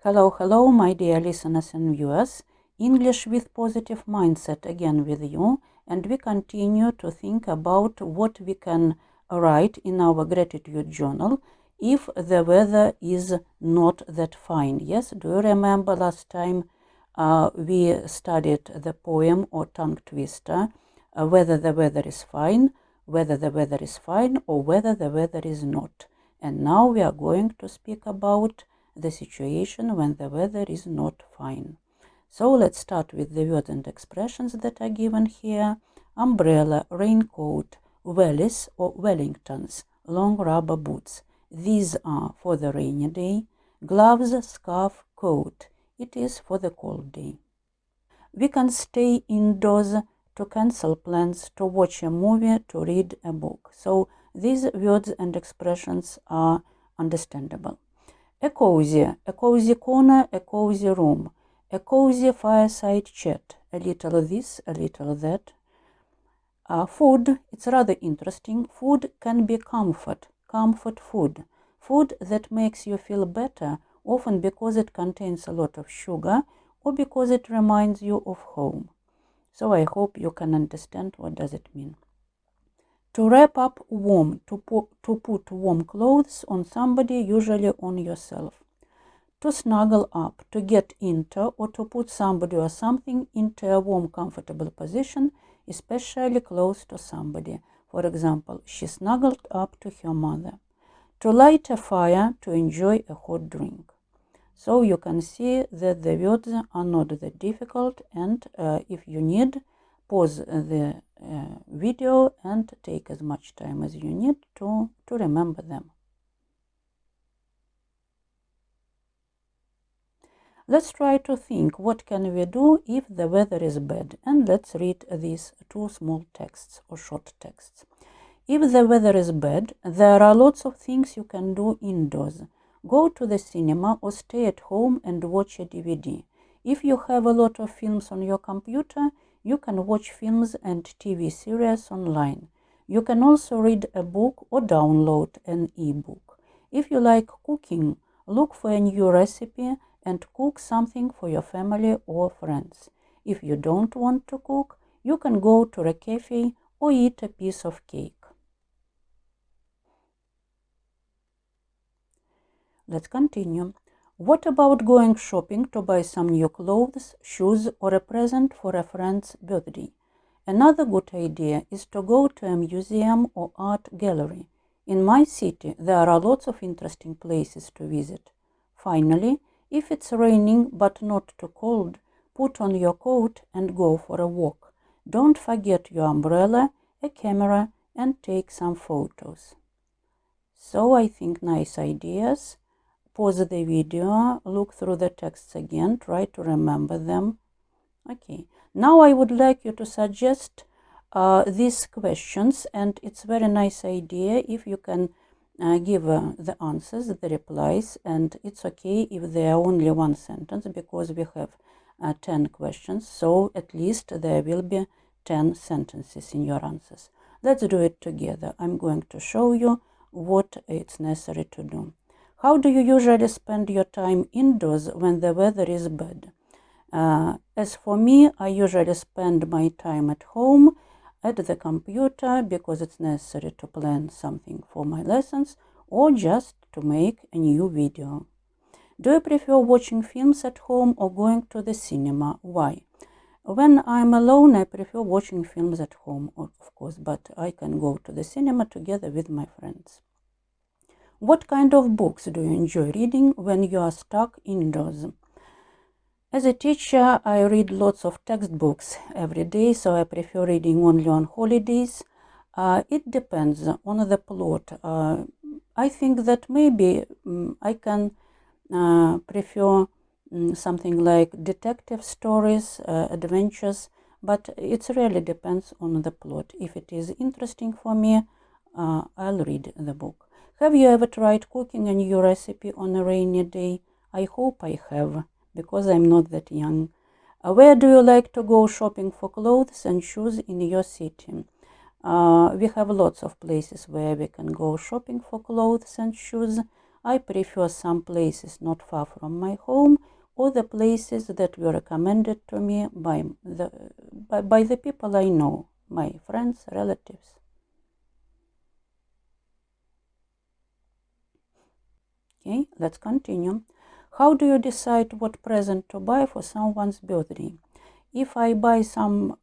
Hello, hello, my dear listeners and viewers. English with positive mindset again with you, and we continue to think about what we can write in our gratitude journal if the weather is not that fine. Yes, do you remember last time we studied the poem or tongue twister, whether the weather is fine, whether the weather is fine, or whether the weather is not. And now we are going to speak about the situation when the weather is not fine. So let's start with the words and expressions that are given here. Umbrella, raincoat, wellies or Wellingtons, long rubber boots. These are for the rainy day. Gloves, scarf, coat. It is for the cold day. We can stay indoors, to cancel plans, to watch a movie, to read a book. So these words and expressions are understandable. A cozy corner, a cozy room, a cozy fireside chat, a little this, a little that. Food, it's rather interesting. Food can be comfort food. Food that makes you feel better, often because it contains a lot of sugar or because it reminds you of home. So I hope you can understand what does it mean. To wrap up warm, to put warm clothes on somebody, usually on yourself. To snuggle up, to get into, or to put somebody or something into a warm, comfortable position, especially close to somebody. For example, she snuggled up to her mother. To light a fire, to enjoy a hot drink. So you can see that the words are not that difficult, and if you need, pause the video and take as much time as you need to remember them. Let's try to think what can we do if the weather is bad, and let's read these two small texts or short texts. If the weather is bad, there are lots of things you can do indoors. Go to the cinema or stay at home and watch a DVD. If you have a lot of films on your computer, you can watch films and TV series online. You can also read a book or download an e-book. If you like cooking, look for a new recipe and cook something for your family or friends. If you don't want to cook, you can go to a cafe or eat a piece of cake. Let's continue. What about going shopping to buy some new clothes, shoes, or a present for a friend's birthday? Another good idea is to go to a museum or art gallery. In my city, there are lots of interesting places to visit. Finally, if it's raining but not too cold, put on your coat and go for a walk. Don't forget your umbrella, a camera, and take some photos. So I think nice ideas. Pause the video, look through the texts again, try to remember them. Okay, now I would like you to suggest these questions, and it's very nice idea if you can give the answers, the replies, and it's okay if they are only one sentence because we have 10 questions, so at least there will be 10 sentences in your answers. Let's do it together. I'm going to show you what it's necessary to do. How do you usually spend your time indoors when the weather is bad? As for me, I usually spend my time at home at the computer because it's necessary to plan something for my lessons or just to make a new video. Do you prefer watching films at home or going to the cinema? Why? When I'm alone, I prefer watching films at home, of course, but I can go to the cinema together with my friends. What kind of books do you enjoy reading when you are stuck indoors? As a teacher, I read lots of textbooks every day, so I prefer reading only on holidays. It depends on the plot. I think that maybe I can prefer something like detective stories, adventures, but it really depends on the plot. If it is interesting for me, I'll read the book. Have you ever tried cooking a new recipe on a rainy day? I hope I have, because I'm not that young. Where do you like to go shopping for clothes and shoes in your city? We have lots of places where we can go shopping for clothes and shoes. I prefer some places not far from my home or the places that were recommended to me by the people I know, my friends, relatives. Okay, let's continue. How do you decide what present to buy for someone's birthday? If I buy some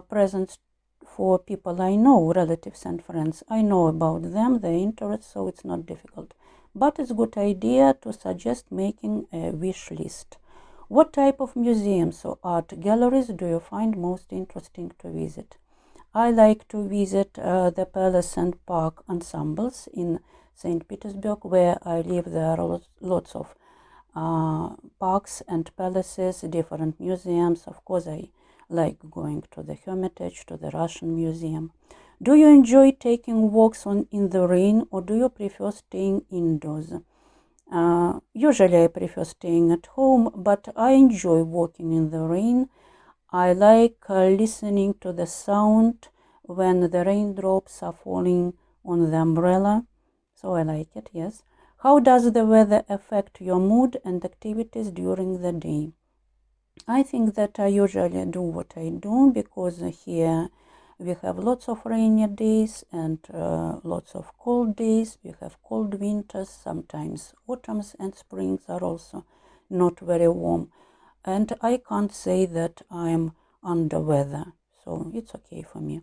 presents for people I know, relatives and friends, I know about them, their interests, so it's not difficult. But it's a good idea to suggest making a wish list. What type of museums or art galleries do you find most interesting to visit? I like to visit the palace and park ensembles in St. Petersburg, where I live. There are lots of parks and palaces, different museums. Of course, I like going to the Hermitage, to the Russian Museum. Do you enjoy taking walks in the rain, or do you prefer staying indoors? Usually I prefer staying at home, but I enjoy walking in the rain. I like listening to the sound when the raindrops are falling on the umbrella. So I like it, yes. How does the weather affect your mood and activities during the day? I think that I usually do what I do because here we have lots of rainy days and lots of cold days. We have cold winters, sometimes autumns and springs are also not very warm. And I can't say that I'm under weather, so it's okay for me.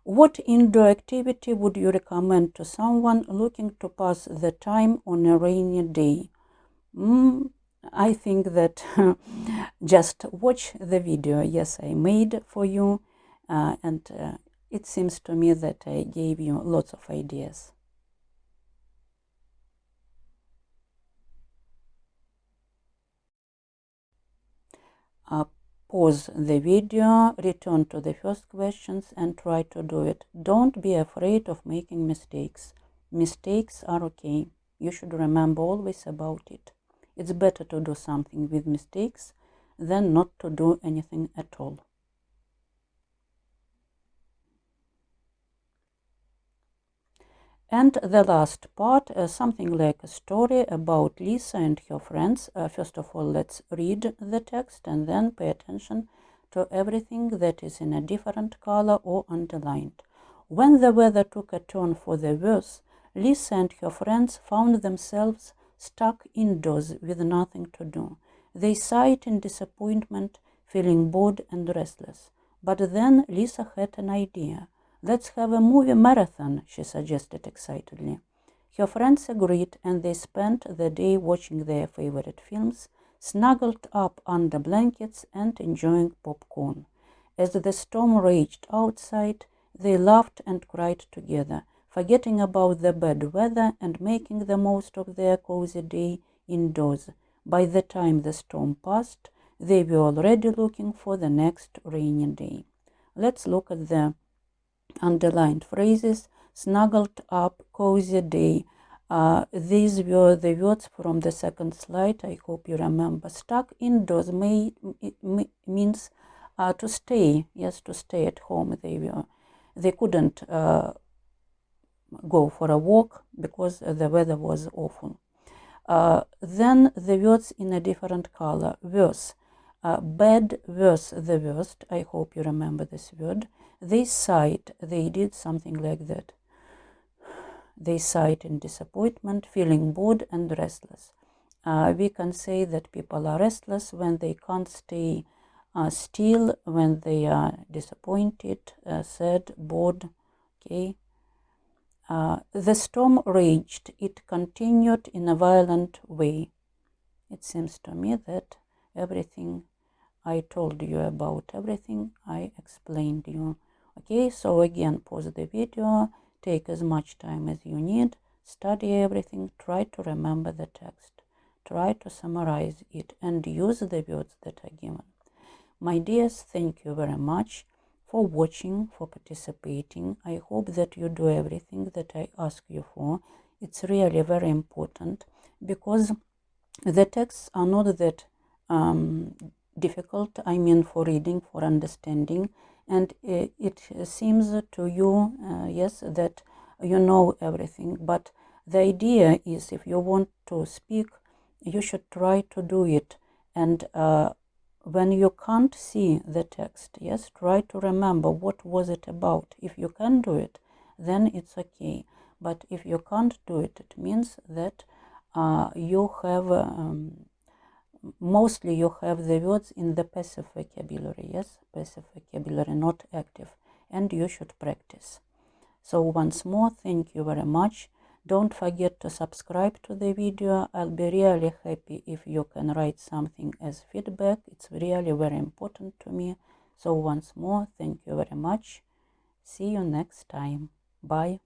What indoor activity would you recommend to someone looking to pass the time on a rainy day? I think that just watch the video, yes, I made for you, and it seems to me that I gave you lots of ideas. Pause the video, return to the first questions and try to do it. Don't be afraid of making mistakes. Mistakes are okay. You should remember always about it. It's better to do something with mistakes than not to do anything at all. And the last part, something like a story about Lisa and her friends. First of all, let's read the text and then pay attention to everything that is in a different color or underlined. When the weather took a turn for the worse, Lisa and her friends found themselves stuck indoors with nothing to do. They sighed in disappointment, feeling bored and restless. But then Lisa had an idea. "Let's have a movie marathon," she suggested excitedly. Her friends agreed, and they spent the day watching their favorite films, snuggled up under blankets and enjoying popcorn. As the storm raged outside, they laughed and cried together, forgetting about the bad weather and making the most of their cozy day indoors. By the time the storm passed, they were already looking for the next rainy day. Let's look at the underlined phrases. Snuggled up, cozy day. These were the words from the second slide. I hope you remember. Stuck indoors means to stay. Yes, to stay at home. They couldn't go for a walk because the weather was awful. Then the words in a different color. Worse. Bad, worse, the worst. I hope you remember this word. They sighed. They did something like that. They sighed in disappointment, feeling bored and restless. We can say that people are restless when they can't stay still, when they are disappointed, sad, bored. Okay. The storm raged. It continued in a violent way. It seems to me that everything I told you about, everything I explained you. Okay, so again, pause the video, take as much time as you need, study everything, try to remember the text, try to summarize it, and use the words that are given. My dears, thank you very much for watching, for participating. I hope that you do everything that I ask you for. It's really very important because the texts are not that difficult, I mean, for reading, for understanding, and it seems to you, yes, that you know everything, but The idea is, if you want to speak, you should try to do it, and when you can't see the text, yes, try to remember what was it about. If you can do it, then it's okay. But if you can't do it, it means that you have mostly you have the words in the passive vocabulary, yes, passive vocabulary, not active, and you should practice. So once more, thank you very much. Don't forget to subscribe to the video. I'll be really happy if you can write something as feedback. It's really very important to me. So once more, thank you very much. See you next time. Bye.